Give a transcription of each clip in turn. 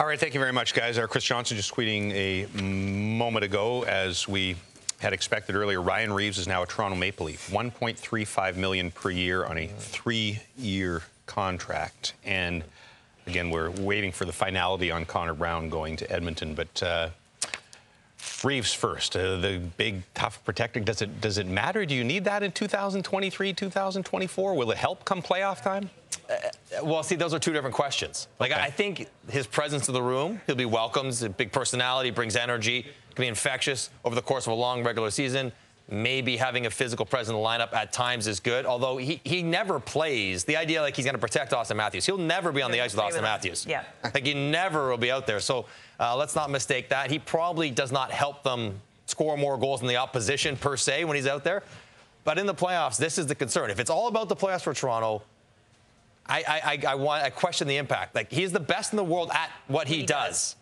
All right, thank you very much, guys. Our Chris Johnson just tweeting a moment ago, as we had expected earlier, Ryan Reaves is now a Toronto Maple Leaf, $1.35 million per year on a 3-year contract. And again, we're waiting for the finality on Connor Brown going to Edmonton, but Reaves first, the big, tough protecting. Does it matter? Do you need that in 2023, 2024? Will it help come playoff time? Well, see, those are two different questions. Like, okay. I think his presence in the room, he'll be welcomed. He's a big personality, brings energy, can be infectious over the course of a long regular season. Maybe having a physical presence in the lineup at times is good, although he never plays. The idea like he's going to protect Austin Matthews. He'll never be on the ice with Austin Matthews. Yeah. Like, he never will be out there. So let's not mistake that. He probably does not help them score more goals than the opposition per se when he's out there. But in the playoffs, this is the concern. If it's all about the playoffs for Toronto, I question the impact. Like, he's the best in the world at what he does.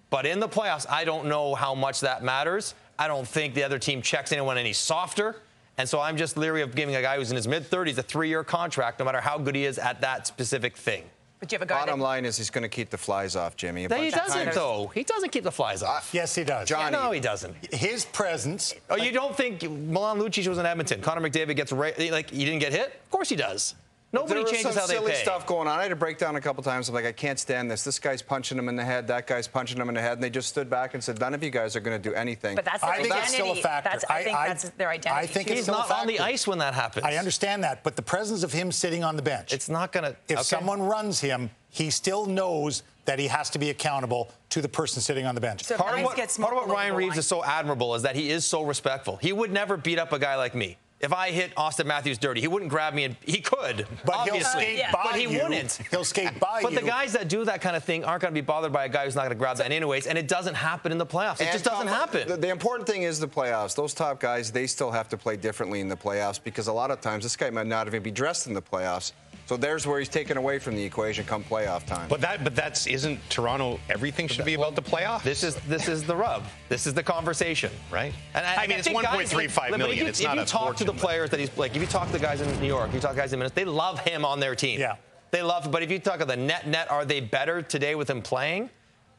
But in the playoffs, I don't know how much that matters. I don't think the other team checks anyone any softer. And so I'm just leery of giving a guy who's in his mid-30s a 3-year contract, no matter how good he is at that specific thing. But you have a guy Bottom line is he's going to keep the flies off, Jimmy. He doesn't, though. He doesn't keep the flies off. Yes, he does. Johnny. No, he doesn't. His presence. Oh, you don't think Milan Lucic was in Edmonton? Connor McDavid gets like, he didn't get hit? Of course he does. Nobody changes how they play. There was some silly stuff going on. I had to break down a couple times. I'm like, I can't stand this. This guy's punching him in the head. That guy's punching him in the head. And they just stood back and said, none of you guys are going to do anything. But that's their identity. That's still a factor. I think that's their identity. I think he's not on the ice when that happens. I understand that. But the presence of him sitting on the bench. It's not going to. If someone runs him, he still knows that he has to be accountable to the person sitting on the bench. So part of what Ryan Reaves is so admirable is that he is so respectful. He would never beat up a guy like me. If I hit Austin Matthews dirty, he wouldn't grab me, and he could, but obviously. He'll skate by but he you. wouldn't. He'll skate by but you. the guys that do that kind of thing aren't going to be bothered by a guy who's not going to grab that anyways, and it doesn't happen in the playoffs. It just doesn't happen. The important thing is the playoffs. Those top guys, they still have to play differently in the playoffs because a lot of times this guy might not even be dressed in the playoffs. So there's where he's taken away from the equation come playoff time. But isn't Toronto, everything should be about the playoffs? This is the rub. This is the conversation, right? And I mean, it's $1.35 million. It's not a fortune. If you talk to the players that he's like, if you talk to the guys in New York, you talk to guys in Minnesota, they love him on their team. Yeah. They love him. But if you talk to the net, are they better today with him playing?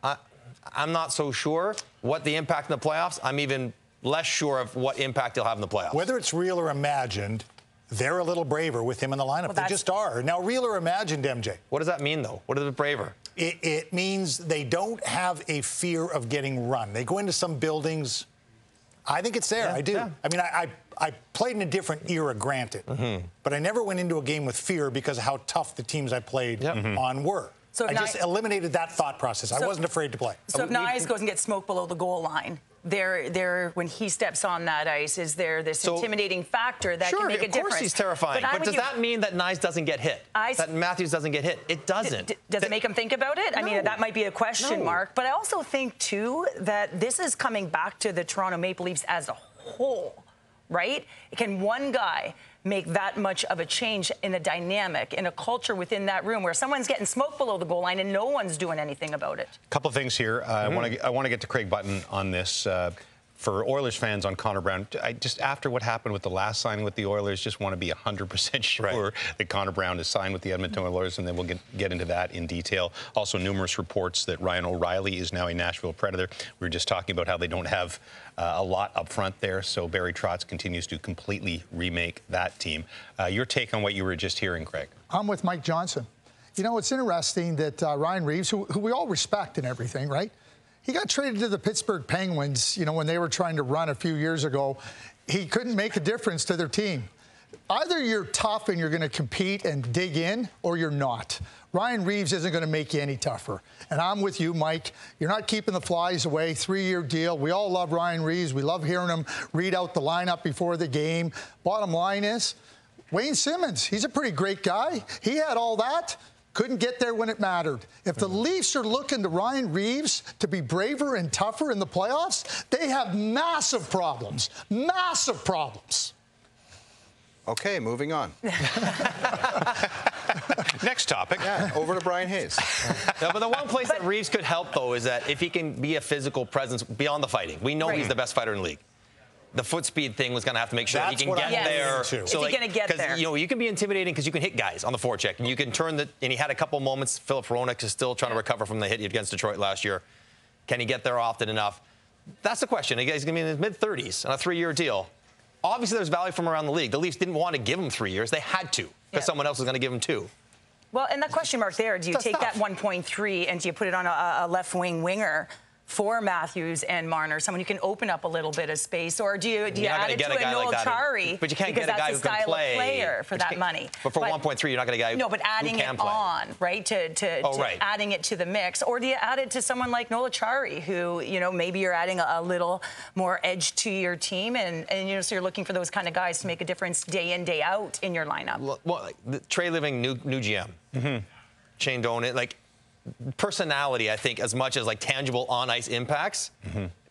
I'm not so sure what the impact in the playoffs. I'm even less sure of what impact he'll have in the playoffs. Whether it's real or imagined, they're a little braver with him in the lineup. Well, they just are. Now, real or imagined, MJ? What does that mean, though? What is it braver? It means they don't have a fear of getting run. They go into some buildings. I think it's there. Yeah, I do. Yeah. I mean, I played in a different era, granted. But I never went into a game with fear because of how tough the teams I played on were. So I just eliminated that thought process. I wasn't afraid to play. So if Nyes goes and gets smoked below the goal line, when he steps on that ice, is there this intimidating factor that can make a difference? Sure, of course he's terrifying. But does that mean that Nyes doesn't get hit? That Matthews doesn't get hit? It doesn't. Does it make him think about it? No. I mean, that might be a question mark. But I also think, too, that this is coming back to the Toronto Maple Leafs as a whole, right? Can one guy make that much of a change in a dynamic, in a culture within that room where someone's getting smoked below the goal line and no one's doing anything about it? A couple of things here. I want to get to Craig Button on this. For Oilers fans on Connor Brown, just after what happened with the last signing with the Oilers, just want to be 100% sure that Connor Brown is signed with the Edmonton Oilers, and then we'll get into that in detail. Also, numerous reports that Ryan O'Reilly is now a Nashville Predator. We were just talking about how they don't have a lot up front there, so Barry Trotz continues to completely remake that team. Your take on what you were just hearing, Craig? I'm with Mike Johnson. You know, it's interesting that Ryan Reaves, who we all respect and everything, right? He got traded to the Pittsburgh Penguins, you know, when they were trying to run a few years ago. He couldn't make a difference to their team. Either you're tough and you're going to compete and dig in, or you're not. Ryan Reaves isn't going to make you any tougher. And I'm with you, Mike. You're not keeping the flies away. 3-year deal. We all love Ryan Reaves. We love hearing him read out the lineup before the game. Bottom line is, Wayne Simmons, he's a pretty great guy. He had all that. Couldn't get there when it mattered. If the Leafs are looking to Ryan Reaves to be braver and tougher in the playoffs, they have massive problems. Massive problems. Okay, moving on. Next topic. Yeah, over to Brian Hayes. No, but the one place that Reaves could help, though, is that if he can be a physical presence beyond the fighting. We know he's the best fighter in the league. the foot speed thing was going to have to make sure That's he can get there. Is he going to get there? You know, you can be intimidating because you can hit guys on the forecheck, and you can turn the. And he had a couple moments. Philip Hronek is still trying to recover from the hit against Detroit last year. Can he get there often enough? That's the question. He's going to be in his mid-30s on a 3-year deal. Obviously, there's value from around the league. The Leafs didn't want to give him 3 years. They had to because someone else was going to give him 2. Well, and that question mark there, do you take that 1.3 and do you put it on a left-wing winger for Matthews and Marner, someone who can open up a little bit of space, or do you add it to a Noel Chari? But you can't get a guy who can play. Player for that money. But for 1.3, you're not going to get a guy no, but adding who can it play. on, right? To adding it to the mix, or do you add it to someone like Noel Chari, who maybe you're adding a little more edge to your team, and so you're looking for those kind of guys to make a difference day in, day out in your lineup. Well, Trey Living, new GM, Shane Doan, personality, I think, as much as tangible on-ice impacts,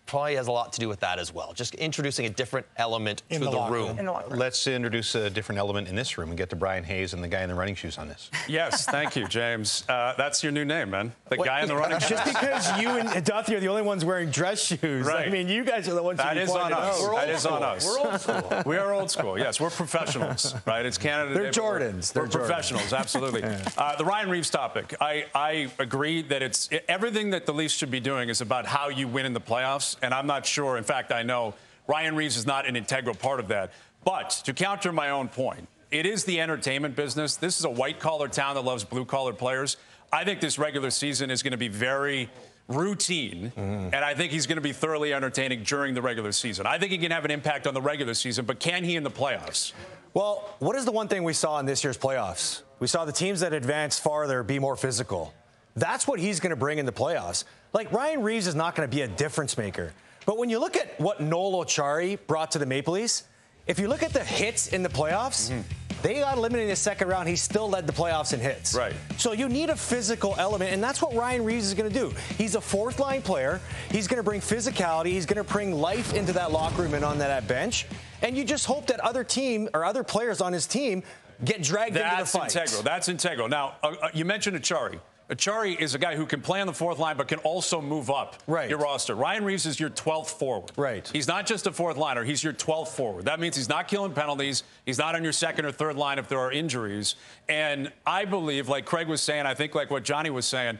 probably has a lot to do with that as well. Just introducing a different element to the room. Let's introduce a different element in this room and get to Brian Hayes and the guy in the running shoes on this. Yes, thank you, James. That's your new name, man. The guy in the running shoes. Just because you and Duffy are the only ones wearing dress shoes. Right. I mean, you guys are the ones that who is on us. That is on us. We're old school. We are old school. Yes, we're professionals, right? It's Canada. They're Jordans. We're professionals, absolutely. The Ryan Reaves topic. I agree that everything that the Leafs should be doing is about how you win in the playoffs, and I'm not sure. In fact, I know Ryan Reaves is not an integral part of that. But to counter my own point, it is the entertainment business. This is a white-collar town that loves blue-collar players. I think this regular season is going to be very routine, and I think he's going to be thoroughly entertaining during the regular season. I think he can have an impact on the regular season, but can he in the playoffs? Well, what is the one thing we saw in this year's playoffs? We saw the teams that advanced farther be more physical. That's what he's going to bring in the playoffs. Ryan Reaves is not going to be a difference maker. But when you look at what Noel Chari brought to the Maple Leafs, if you look at the hits in the playoffs, they got eliminated in the second round. He still led the playoffs in hits. Right. So you need a physical element, and that's what Ryan Reaves is going to do. He's a fourth-line player. He's going to bring physicality. He's going to bring life into that locker room and on that bench. And you just hope that other players on his team get dragged into the fight. That's integral. Now, you mentioned Chari. Chari is a guy who can play on the fourth line but can also move up your roster. Ryan Reaves is your 12th forward. Right. He's not just a fourth liner. He's your 12th forward. That means he's not killing penalties. He's not on your second or third line if there are injuries. And I believe, like Craig was saying, I think like what Johnny was saying,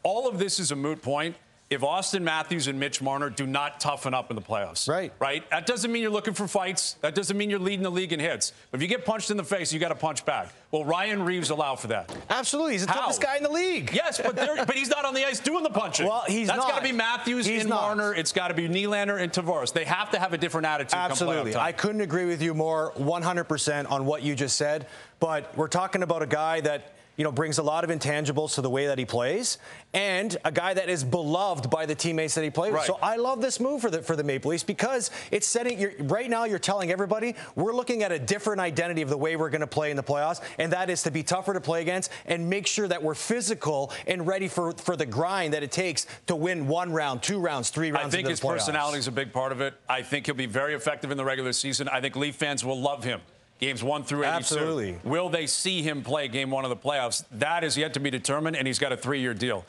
all of this is a moot point if Austin Matthews and Mitch Marner do not toughen up in the playoffs. Right? That doesn't mean you're looking for fights. That doesn't mean you're leading the league in hits. But if you get punched in the face, you got to punch back. Will Ryan Reaves allow for that? Absolutely. He's the toughest guy in the league. Yes, but he's not on the ice doing the punching. Well, That's got to be Matthews and Marner. It's got to be Nylander and Tavares. They have to have a different attitude. Absolutely. I couldn't agree with you more 100% on what you just said. But we're talking about a guy that brings a lot of intangibles to the way that he plays, and a guy that is beloved by the teammates that he plays with. So I love this move for the Maple Leafs because it's setting. Right now, you're telling everybody we're looking at a different identity of the way we're going to play in the playoffs, and that is to be tougher to play against and make sure that we're physical and ready for the grind that it takes to win 1 round, 2 rounds, 3 rounds. I think his personality is a big part of it. I think he'll be very effective in the regular season. I think Leaf fans will love him. Games 1 through 82. Absolutely. Will they see him play Game 1 of the playoffs? That is yet to be determined, and he's got a 3-year deal.